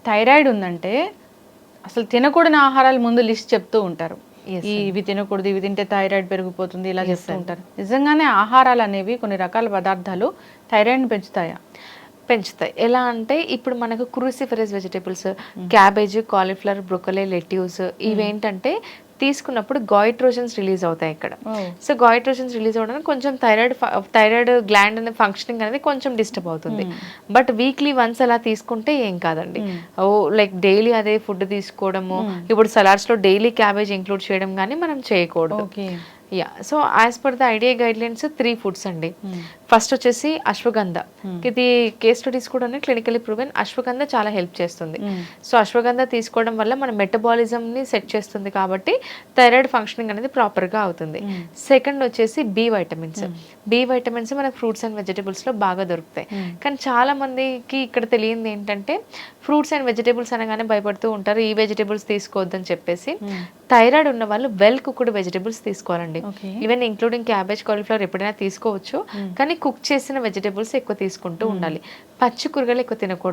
Thyroid ఉందంటే అసలు తినకూడని ఆహారాలు ముందు లిస్ట్ చెప్తూ ఉంటారు. ఇవి తినకూడదు, ఇవి తింటే థైరాయిడ్ పెరిగిపోతుంది, ఇలా చెప్తూ ఉంటారు. నిజంగానే ఆహారాలు అనేవి కొన్ని రకాల పదార్థాలు థైరాయిడ్ని పెంచుతాయా? పెంచుతాయి. ఎలా అంటే ఇప్పుడు మనకు cruciferous vegetables, cabbage, cauliflower, broccoli, lettuce ఇవేంటంటే తీసుకున్నప్పుడు గాయిట్రోజన్స్ రిలీజ్ అవుతాయి ఇక్కడ. సో గాయిట్రోజన్స్ రిలీజ్ అవ్వడానికి కొంచెం థైరాయిడ్ గ్లాండ్ అనే ఫంక్షనింగ్ అనేది కొంచెం డిస్టర్బ్ అవుతుంది. బట్ వీక్లీ వన్స్ అలా తీసుకుంటే ఏం కాదండి. లైక్ డైలీ అదే ఫుడ్ తీసుకోవడము, ఇప్పుడు సలాడ్స్ లో డైలీ క్యాబేజ్ ఇంక్లూడ్ చేయడం కానీ మనం చేయకూడదు. Yeah, so as per the idea guide lines 3 foods అండి. ఫస్ట్ వచ్చేసి అశ్వగంధ. ఇది కేస్ స్టడీస్ కూడా క్లినికలీ ప్రూవెన్. అశ్వగంధ చాలా హెల్ప్ చేస్తుంది. సో అశ్వగంధ తీసుకోవడం వల్ల మన మెటబాలిజంని సెట్ చేస్తుంది కాబట్టి థైరాయిడ్ ఫంక్షనింగ్ అనేది ప్రాపర్గా అవుతుంది. సెకండ్ వచ్చేసి బి వైటమిన్స్. బి వైటమిన్స్ మనకు ఫ్రూట్స్ అండ్ వెజిటేబుల్స్లో బాగా దొరుకుతాయి. కానీ చాలా మందికి ఇక్కడ తెలియంది ఏంటంటే ఫ్రూట్స్ అండ్ వెజిటేబుల్స్ అనగానే భయపడుతూ ఉంటారు, ఈ వెజిటేబుల్స్ తీసుకోవద్దని చెప్పేసి. థైరాయిడ్ ఉన్న వాళ్ళు వెల్ కుక్డ్ వెజిటేబుల్స్ తీసుకోవాలండి. ఈవెన్ ఇంక్లూడింగ్ క్యాబేజ్, కాలీఫ్లవర్ ఎప్పుడైనా తీసుకోవచ్చు, కానీ కుక్ చేసిన వెజిటేబుల్స్ ఎక్కువ తీసుకుంటూ ఉండాలి. పచ్చి కూరగాయలు ఎక్కువ తినకూడదు.